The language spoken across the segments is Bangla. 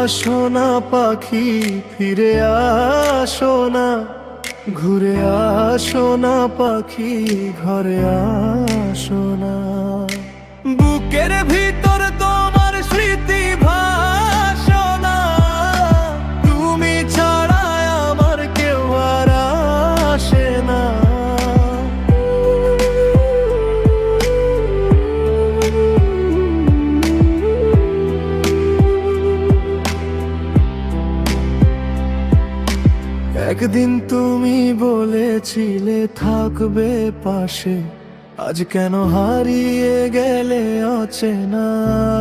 আসো না পাখি, ফিরে আসো না, ঘুরে আসো না পাখি, ঘরে আসো না। বুকের ভিতর তোমার স্মৃতি ভাসনা, তুমি ছাড়া আমার কেউ আর আসে না। একদিন তুমি বলেছিলে থাকবে পাশে, আজ কেন হারিয়ে গেলে অচেনা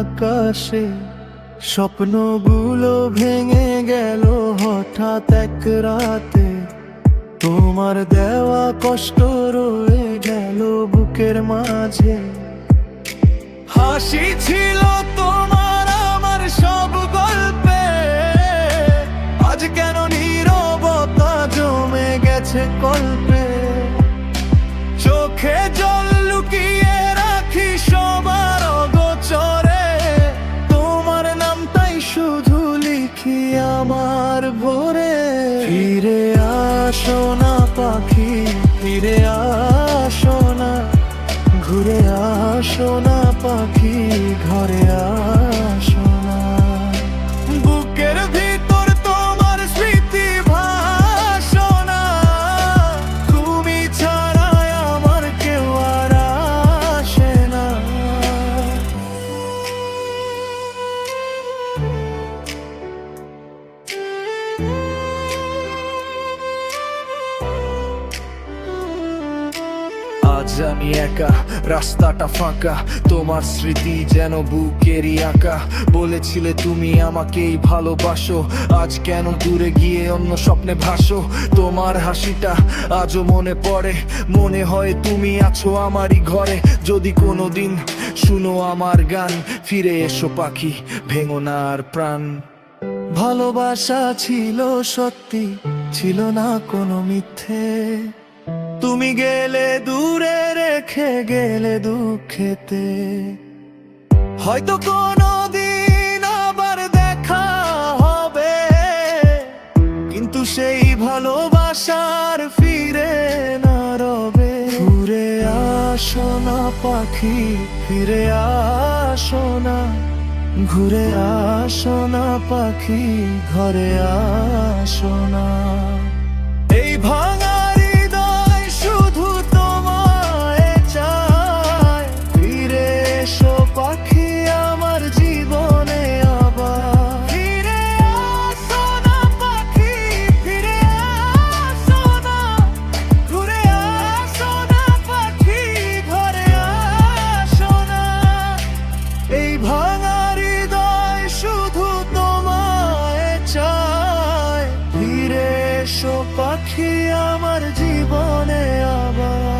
আকাশে। স্বপ্নগুলো ভেঙে গেল হঠাৎ এক রাতে, তোমার দেওয়া কষ্ট রয়ে গেল বুকের মাঝে। হাসি ছিল তোমার আমার সব গল্পে, আজ কেন নীরবতা জমে গেছে কল্পে। চোখে জল লুকিয়ে রাখি সবার অগোচরে, তোমার নামটাই শুধু লিখি আমার ভোরে। ফিরে আসো না পাখি, ফিরে আসো না, ঘুরে আসো না পাখি, ঘরে আসো না। বুকের ভিতর তোমার স্মৃতি ভাসনা, তুমি ছাড়া আমার কেউ আর আসে না। আজ আমি একা, রাস্তাটা ফাঁকা, তোমার স্মৃতি যেন বুকেরই আঁকা। বলেছিলে তুমি আমাকেই ভালোবাসো, আজ কেন দূরে গিয়ে অন্য স্বপ্নে ভাসো। তোমার হাসিটা আজও মনে পড়ে, মনে হয় তুমি আছো আমারই ঘরে। যদি কোনোদিন শুনো আমার গান, ফিরে এসো পাখি, ভেঙো না আর প্রাণ। ভালোবাসা ছিল সত্যি, ছিল না কোনো মিথ্যে। তুমি গেলে দূরে রেখে গেলে দুঃখেতে। হয়তো কোনোদিন আবার দেখা হবে, কিন্তু সেই ভালোবাসার ফিরে না রবে। ঘুরে আসো না পাখি, ফিরে আসো না, ঘুরে আসো না পাখি, ঘরে আসো না। এই ভাঙা শুধু তোমায় চায়, ফিরে এসো পাখি আমার জীবনে আবার। ফিরে আসো না পাখি, ফিরে আসো না, ঘুরে আসো না পাখি, ঘরে আসো না। এই ভাঙা হৃদয় শুধু তোমায় চায়, ফিরে এসো পাখি আমার জীবনে আবার।